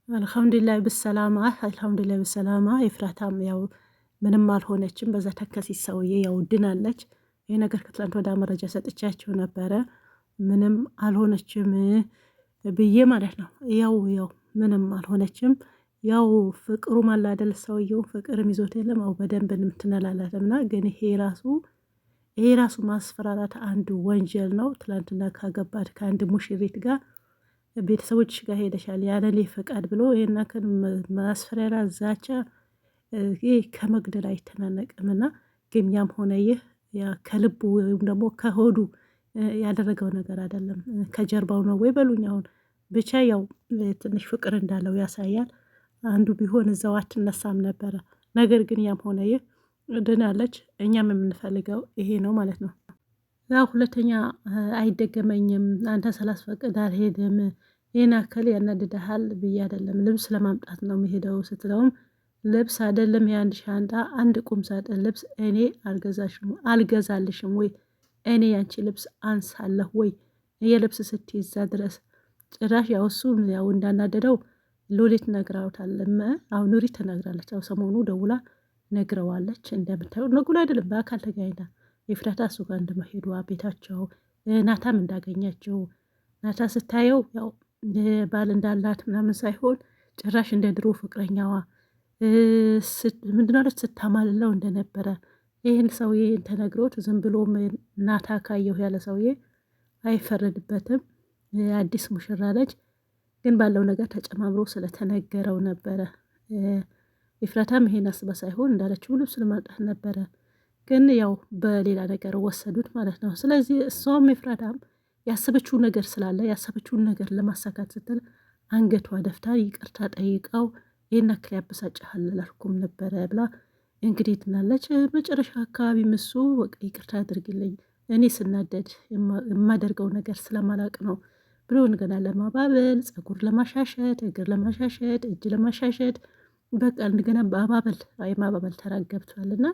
አልሐምዱሊላህ ብሰላማ አልሐምዱሊላህ ብሰላማ። ኤፍራታም ያው ምንም አልሆነችም። በዛ ተከሲስ ሰውዬ ያው ድናለች። ይሄ ነገር ከትላንት ወደ መረጃ ሰጥቻቸው ነበረ። ምንም አልሆነችም ብዬ ማለት ነው። ያው ምንም አልሆነችም። ያው ፍቅሩ ማላደል ሰውየው ፍቅርም ይዞት የለም አው በደንብ እንትነላለትና ግን ይሄ ራሱ ማስፈራራት አንዱ ወንጀል ነው። ትላንትና ካገባት ከአንድ ሙሽሪት ጋር ቤተሰቦች ጋር ሄደሻል ያለኔ ፈቃድ ብሎ ይሄን ያክል ማስፈራሪያ ዛቻ ይህ ከመግደል አይተናነቅምና ግን ያም ሆነ ይህ ከልቡ ወይም ደግሞ ከሆዱ ያደረገው ነገር አይደለም። ከጀርባው ነው ወይ በሉኝ። አሁን ብቻ ያው ትንሽ ፍቅር እንዳለው ያሳያል። አንዱ ቢሆን እዛው አትነሳም ነበረ። ነገር ግን ያም ሆነ ይህ ድናለች። እኛም የምንፈልገው ይሄ ነው ማለት ነው። ያው ሁለተኛ አይደገመኝም አንተ ስላስፈቅድ አልሄድም ይሄን ያክል ያናድድሃል ብዬ አይደለም ልብስ ለማምጣት ነው የሚሄደው ስትለውም ልብስ አይደለም የአንድ ሻንጣ አንድ ቁም ሳጥን ልብስ እኔ አልገዛልሽም ወይ እኔ ያንቺ ልብስ አንሳለሁ ወይ የልብስ ስትይዛ ድረስ ጭራሽ ያው እሱን ያው እንዳናደደው ሉሊት ነግራውታለም። አሁን ኑሪት ተናግራለች። ያው ሰሞኑ ደውላ ነግረዋለች። እንደምታየው ነጉላ አይደለም በአካል ተገናኝታ ኤፍራታ እሱ ጋር እንደመሄዷ ቤታቸው ናታም እንዳገኛቸው ናታ ስታየው ያው ባል እንዳላት ምናምን ሳይሆን ጭራሽ እንደ ድሮ ፍቅረኛዋ ምንድነው ስታማልለው እንደነበረ ይህን ሰውዬ ተነግሮት ዝም ብሎ ናታ ካየሁ ያለ ሰውዬ አይፈረድበትም። አዲስ ሙሽራ ልጅ ግን ባለው ነገር ተጨማምሮ ስለተነገረው ነበረ። ኤፍራታም ይሄን አስባ ሳይሆን እንዳለችው ልብስ ለማምጣት ነበረ። ግን ያው በሌላ ነገር ወሰዱት ማለት ነው። ስለዚህ እሷም ኤፍራታም ያሰበችውን ነገር ስላለ ያሰበችውን ነገር ለማሳካት ስትል አንገቷ ደፍታ ይቅርታ ጠይቀው ይህን ያክል ያበሳጭሃል አላልኩም ነበረ ብላ እንግዲህ ትላለች። መጨረሻ አካባቢ ምሱ በቃ ይቅርታ አድርግልኝ እኔ ስናደድ የማደርገው ነገር ስለማላቅ ነው ብሎ እንደገና ለማባበል ፀጉር ለማሻሸት እግር ለማሻሸት እጅ ለማሻሸት በቃ እንደገና ማባበል ተራ ገብቷልና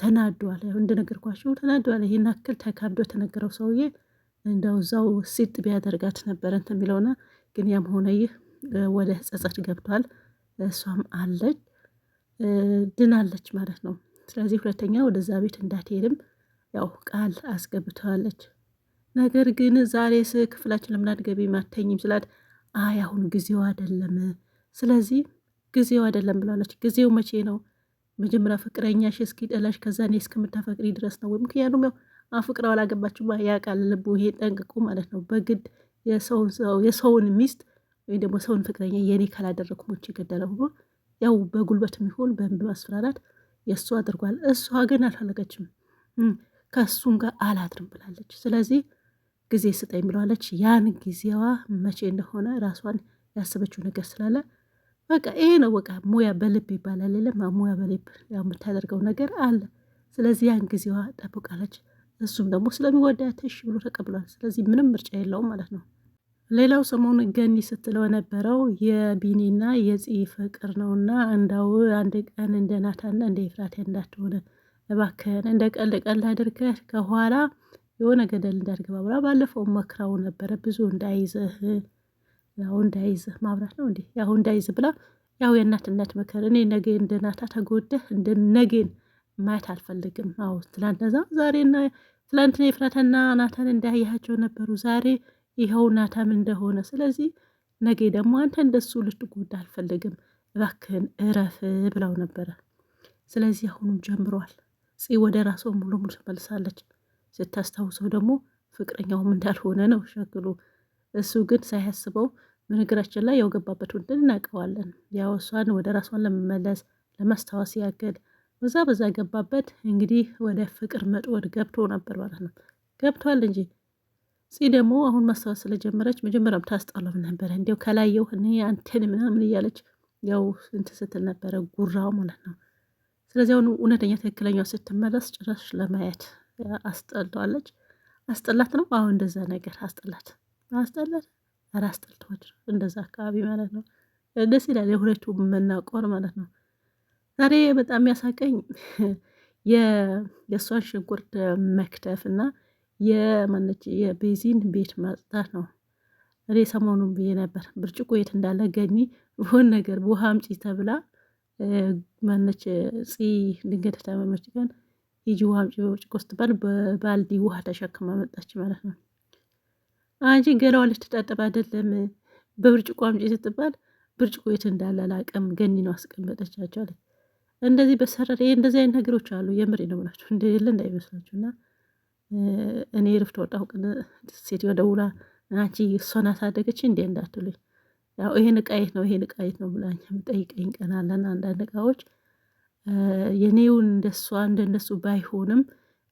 ተናዷል። ያው እንደነገርኳችሁ ተናዷል። ይሄን ያክል ተካብዶ የተነገረው ሰውዬ እንደው እዛው ሲጥ ቢያደርጋት ነበረ እንትን የሚለውና ግን ያም ሆነ ይህ ወደ ጸጸት ገብቷል። እሷም አለች ድናለች ማለት ነው። ስለዚህ ሁለተኛ ወደዛ ቤት እንዳትሄድም ያው ቃል አስገብተዋለች። ነገር ግን ዛሬስ ክፍላችን ለምን አትገቢም አትተኝም ስላት አይ አሁን ጊዜው አይደለም፣ ስለዚህ ጊዜው አይደለም ብላለች። ጊዜው መቼ ነው? መጀመሪያ ፍቅረኛሽ እስኪ ጠላሽ ከዛ እኔ እስከምታፈቅሪ ድረስ ነው ወይ? ምክንያቱም ያው አፍቅረው አላገባችሁም ያውቃል ልቡ ይሄ ጠንቅቁ ማለት ነው። በግድ የሰውን ሚስት ወይም ደግሞ ሰውን ፍቅረኛ የኔ ካላደረኩ ሞቼ ገደለ ብሎ ያው በጉልበትም ይሁን በማስፈራራት የእሱ አድርጓል። እሷ ግን አልፈለገችም። ከእሱም ጋር አላድርም ብላለች። ስለዚህ ጊዜ ስጠኝ ብለዋለች። ያን ጊዜዋ መቼ እንደሆነ ራሷን ያሰበችው ነገር ስላለ በቃ ይሄ ነው በቃ ሙያ በልብ ይባላል የለም ሙያ በልብ ያው የምታደርገው ነገር አለ። ስለዚህ ያን ጊዜዋ ጠብቃለች። እሱም ደግሞ ስለሚወዳት እሺ ብሎ ተቀብሏል። ስለዚህ ምንም ምርጫ የለውም ማለት ነው። ሌላው ሰሞኑን ገኒ ስትለው የነበረው የቢኒና የፂ ፍቅር ነውና እንዳው አንድ ቀን እንደ ናታና እንደ ኤፍራታ እንዳትሆነ እባክህን እንደ ቀልድ አድርገህ ከኋላ የሆነ ገደል እንዳትገባ ብላ ባለፈው መክራው ነበረ። ብዙ እንዳይዝህ ማብራት ነው እንዴ ያው እንዳይዝህ ብላ ያው የእናትነት ምክር እኔ ነገ እንደ ናታ ተጎደህ እንደ ነገን ማየት አልፈልግም። አዎ ዛሬና ትላንትና ኤፍራታና ናታን እንዳያያቸው ነበሩ። ዛሬ ይኸው ናታም እንደሆነ ስለዚህ ነገ ደግሞ አንተ እንደሱ ልትጎዳ አልፈልግም እባክህን እረፍ ብላው ነበረ። ስለዚህ አሁኑም ጀምሯል። ጽ ወደ ራሷ ሙሉ ተመልሳለች። ስታስታውሰው ደግሞ ፍቅረኛውም እንዳልሆነ ነው ሸክሉ። እሱ ግን ሳያስበው በነገራችን ላይ ያው ገባበት ወንድን እናውቀዋለን። ያው እሷን ወደ ራሷን ለመመለስ ለማስታወስ ያገል በዛ ገባበት። እንግዲህ ወደ ፍቅር መጥወድ ገብቶ ነበር ማለት ነው። ገብቷል እንጂ ጽ ደግሞ አሁን ማስታወስ ስለጀመረች መጀመሪያም ታስጣለው ነበረ። እንዲያው ከላየው እኔ አንተን ምናምን እያለች ያው እንትን ስትል ነበረ ጉራው ማለት ነው። ስለዚህ አሁን እውነተኛ ትክክለኛው ስትመለስ ጭራሽ ለማየት አስጠልተዋለች። አስጠላት ነው አሁን እንደዛ ነገር አስጠላት ኧረ አስጠልተዋች እንደዛ አካባቢ ማለት ነው። ደስ ይላል የሁለቱም መናቆር ማለት ነው። ዛሬ በጣም ያሳቀኝ የእሷን ሽንኩርት መክተፍ እና የቤዚን ቤት ማጽዳት ነው። እኔ ሰሞኑን ብዬ ነበር ብርጭቆ የት እንዳለ ገኒ ሆን ነገር ውሃ አምጪ ተብላ ማነች ድንገት ታመመች ቀን ሂጂ ውሃ አምጪ በብርጭቆ ስትባል በባልዲ ውሃ ተሸክማ መጣች ማለት ነው። አንቺ ገላዋ ልትታጠብ አይደለም በብርጭቆ አምጪ ስትባል ብርጭቆ የት እንዳለ አላውቅም ገኒ ነው አስቀመጠቻቸው አለ። እንደዚህ በሰረር ይሄ እንደዚህ አይነት ነገሮች አሉ። የምሬ ነው ብላችሁ እንደሌለ እንዳይመስላችሁ። እና እኔ ርፍት ወጣሁ ቀን ሴትዮ ደውላ አንቺ እሷን አሳደገች እንዴ እንዳትሉኝ፣ ያው ይሄን እቃ የት ነው ይሄን እቃ የት ነው ብላኝ የምጠይቀኝ ቀን አለና አንዳንድ እቃዎች የኔውን እንደሷ እንደነሱ ባይሆንም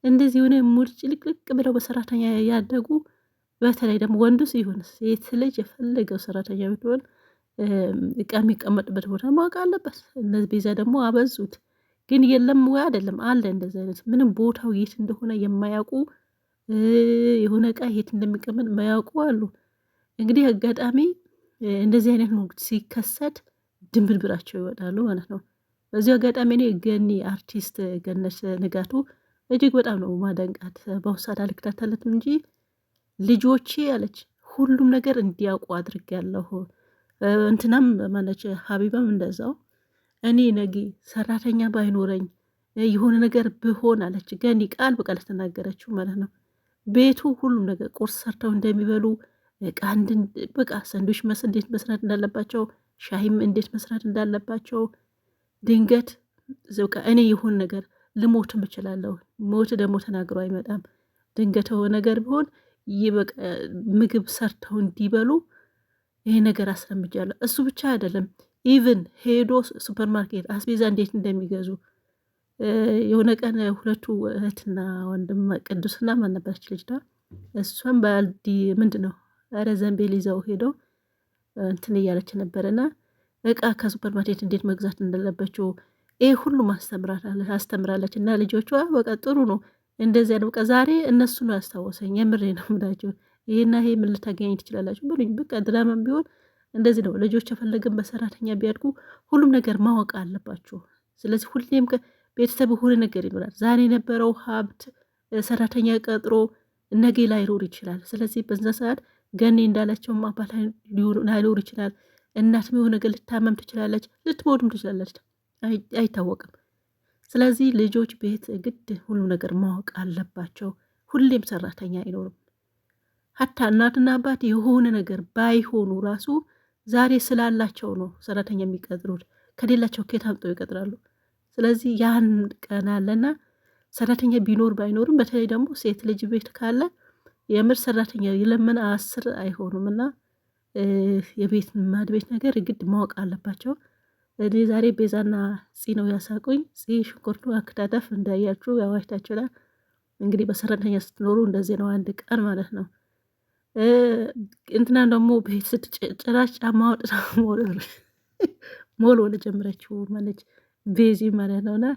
እንደዚህ የሆነ ሙድ ጭልቅልቅ ብለው በሰራተኛ ያደጉ በተለይ ደግሞ ወንዱ ሲሆን ሴት ልጅ የፈለገው ሰራተኛ ብትሆን እቃ የሚቀመጥበት ቦታ ማወቅ አለበት። እነዚህ ቤዛ ደግሞ አበዙት። ግን የለም ወይ አይደለም አለ እንደዚህ አይነት ምንም ቦታው የት እንደሆነ የማያውቁ የሆነ እቃ የት እንደሚቀመጥ የማያውቁ አሉ። እንግዲህ አጋጣሚ እንደዚህ አይነት ነው ሲከሰት ድንብርብራቸው ይወጣሉ ማለት ነው። በዚሁ አጋጣሚ እኔ ገኒ አርቲስት ገነች ንጋቱ እጅግ በጣም ነው ማደንቃት። በአሁኑ ሰዓት አልከታተለትም እንጂ ልጆቼ አለች ሁሉም ነገር እንዲያውቁ አድርጌያለሁ። እንትናም ማለች ሀቢባም እንደዛው እኔ ነጊ ሰራተኛ ባይኖረኝ የሆነ ነገር ብሆን አለች ገኒ ቃል በቃል ተናገረችው ማለት ነው። ቤቱ ሁሉም ነገር ቁርስ ሰርተው እንደሚበሉ እቃ በቃ ሰንዶች እንዴት መስራት እንዳለባቸው፣ ሻሂም እንዴት መስራት እንዳለባቸው ድንገት በቃ እኔ የሆን ነገር ልሞትም እችላለሁ። ሞት ደግሞ ተናግሮ አይመጣም። ድንገት ነገር ቢሆን ይበቃ ምግብ ሰርተው እንዲበሉ ይሄ ነገር አስለምጃለሁ። እሱ ብቻ አይደለም ኢቭን ሄዶ ሱፐርማርኬት አስቤዛ እንዴት እንደሚገዙ የሆነ ቀን ሁለቱ እህትና ወንድም ቅዱስና ማን ነበረች ልጅቷ እሷም ባልዲ ምንድን ነው ኧረ ዘንቤል ይዘው ሄደው እንትን እያለች ነበርና እቃ ከሱፐር ማርኬት እንዴት መግዛት እንዳለባቸው ይሄ ሁሉም አስተምራለች። እና ልጆቿ በቃ ጥሩ ነው እንደዚያ ነው። በቃ ዛሬ እነሱ ነው ያስታወሰኝ። የምሬ ነው የምላቸው። ይሄና ይሄ ምን ልታገኝ ትችላላችሁ ብሉኝ። በቃ ድራማም ቢሆን እንደዚህ ነው። ልጆች የፈለግን በሰራተኛ ቢያድጉ ሁሉም ነገር ማወቅ አለባቸው። ስለዚህ ሁሌም ቤተሰብ የሆነ ነገር ይኖራል። ዛሬ የነበረው ሀብት ሰራተኛ ቀጥሮ ነገ ላይኖር ይችላል። ስለዚህ በዛ ሰዓት ገኔ እንዳላቸውም አባት ላይኖር ይችላል። እናትም የሆነ ነገር ልታመም ትችላለች፣ ልትሞትም ትችላለች፣ አይታወቅም። ስለዚህ ልጆች ቤት ግድ ሁሉ ነገር ማወቅ አለባቸው። ሁሌም ሰራተኛ አይኖርም። ሀታ እናትና አባት የሆነ ነገር ባይሆኑ ራሱ ዛሬ ስላላቸው ነው ሰራተኛ የሚቀጥሩት። ከሌላቸው ከየት አምጠው ይቀጥራሉ? ስለዚህ ያን ቀን አለና ሰራተኛ ቢኖር ባይኖርም በተለይ ደግሞ ሴት ልጅ ቤት ካለ የምር ሰራተኛ የለመነ 10 አይሆኑም። እና የቤት ማድ ቤት ነገር ግድ ማወቅ አለባቸው። እኔ ዛሬ ቤዛና ፂ ነው ያሳቁኝ። ፂ ሽንኩርቱ አክታተፍ እንዳያችሁ ያዋጅታችኋል። እንግዲህ በሰራተኛ ስትኖሩ እንደዚህ ነው አንድ ቀን ማለት ነው። እንትና ደግሞ ቤት ስትጭራሽ ጫማ ወጥታ ሞል ወደ ጀመረችው ማለች ቤዚ ማለት ነውና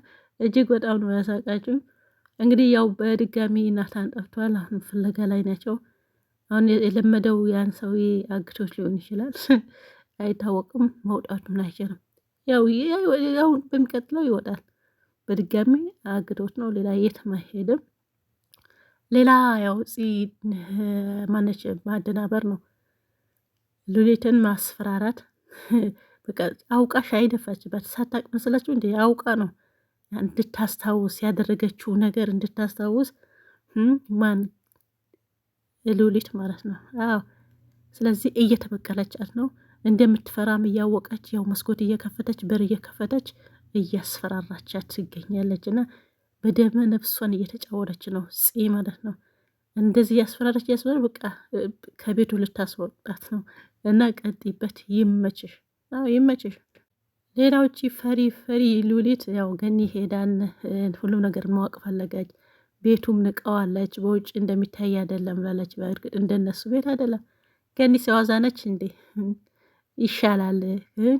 እጅግ በጣም ነው ያሳቃችሁ። እንግዲህ ያው በድጋሚ ናታን ጠፍቷል። አሁን ፍለጋ ላይ ናቸው። አሁን የለመደው ያን ሰውዬ አግቶች ሊሆን ይችላል አይታወቅም። መውጣቱም አይችልም። ያው በሚቀጥለው ይወጣል። በድጋሚ አግቶት ነው። ሌላ የትም አይሄድም። ሌላ ያው ማነች ማደናበር ነው። ሉሊትን ማስፈራራት በቃ አውቃ ሻይ ደፋችበት። ሳታቅ መስላችሁ እንዴ? አውቃ ነው እንድታስታውስ ያደረገችው ነገር እንድታስታውስ ማን ሉሊት ማለት ነው። አዎ ስለዚህ እየተበቀለቻት ነው። እንደምትፈራም እያወቀች ያው መስኮት እየከፈተች በር እየከፈተች እያስፈራራቻት ትገኛለች። እና በደመ ነፍሷን እየተጫወተች ነው ፂ ማለት ነው። እንደዚህ እያስፈራረች በቃ ከቤቱ ልታስወጣት ነው። እና ቀጥይበት፣ ይመችሽ፣ ይመችሽ። ሌላዎች ፈሪ ሉሊት ያው ገኒ ሄዳን ሁሉም ነገር ማወቅ ፈለገች። ቤቱም ንቀዋለች። በውጭ እንደሚታይ አይደለም ላለች። በእርግጥ እንደነሱ ቤት አይደለም። ገኒ ሲዋዛነች እንዴ ይሻላል፣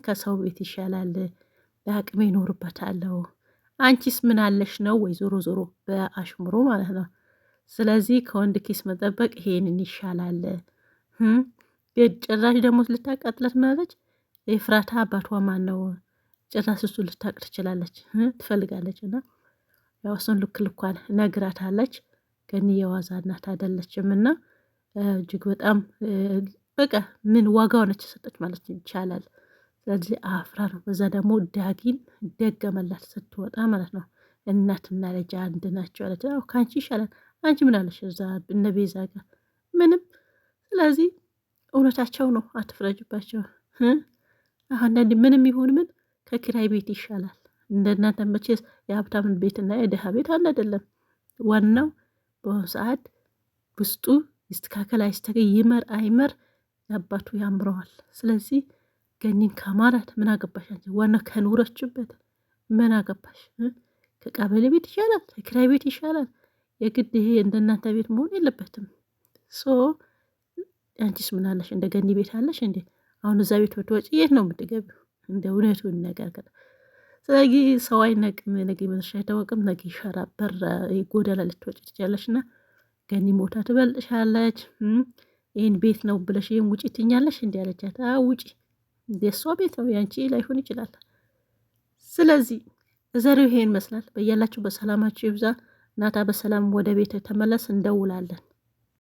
ከሰው ቤት ይሻላል፣ በአቅሜ ይኖርበታለሁ። አንቺስ ምን አለሽ ነው ወይ? ዞሮ ዞሮ በአሽሙሮ ማለት ነው። ስለዚህ ከወንድ ኪስ መጠበቅ ይሄንን ይሻላል። ጭራሽ ደግሞ ልታቃጥለት ምናለች። የፍራታ አባቷ ማን ነው? ጭራሽ እሱ ልታቅ ትችላለች ትፈልጋለች። እና ያው እሱን ልክ ልኳን ነግራታለች። ገኒ የዋዛ እናት አይደለችም። እና እጅግ በጣም በቃ ምን ዋጋው ነች የሰጠች ማለት ይቻላል። ስለዚህ አፍራ ነው። በዛ ደግሞ ዳጊን ደገመላት ስትወጣ ማለት ነው። እናትና ልጅ አንድ ናቸው አለች። ከአንቺ ይሻላል። አንቺ ምን አለሽ እዛ እነ ቤዛ ጋር ምንም። ስለዚህ እውነታቸው ነው፣ አትፍረጅባቸው። አንዳንድ ምንም ይሁን ምን ከኪራይ ቤት ይሻላል። እንደናንተ መቼስ የሀብታምን ቤትና የድሃ ቤት አንድ አይደለም። ዋናው በአሁኑ ሰዓት ውስጡ ይስተካከል አይስተካከል፣ ይመር አይመር ያባቱ ያምረዋል። ስለዚህ ገኒን ከማራት ምን አገባሽ አንቺ? ዋናው ከኖረችበት ምን አገባሽ? ከቀበሌ ቤት ይሻላል፣ ከኪራይ ቤት ይሻላል። የግድ ይሄ እንደናንተ ቤት መሆን የለበትም። ሶ አንቺስ ምን አለሽ? እንደ ገኒ ቤት አለሽ እንዴ? አሁን እዛ ቤት ብትወጪ የት ነው የምትገቢው? እንደ እውነቱን ነገር ከ ስለዚህ ሰው አይነቅም። ነገ መድረሻ አይታወቅም። ነገ ሸራ በር ጎዳና ልትወጪ ትችላለሽ እና ገኒ ሞታ ትበልጥሻለች። ይህን ቤት ነው ብለሽ ይህን ውጪ ትኛለሽ እንዲ ያለቻት። ውጪ የእሷ ቤት ነው ያንቺ ላይሆን ይችላል። ስለዚህ ዘሬው ይሄን ይመስላል። በያላችሁ በሰላማችሁ ይብዛ። ናታ በሰላም ወደ ቤት ተመለስ። እንደውላለን።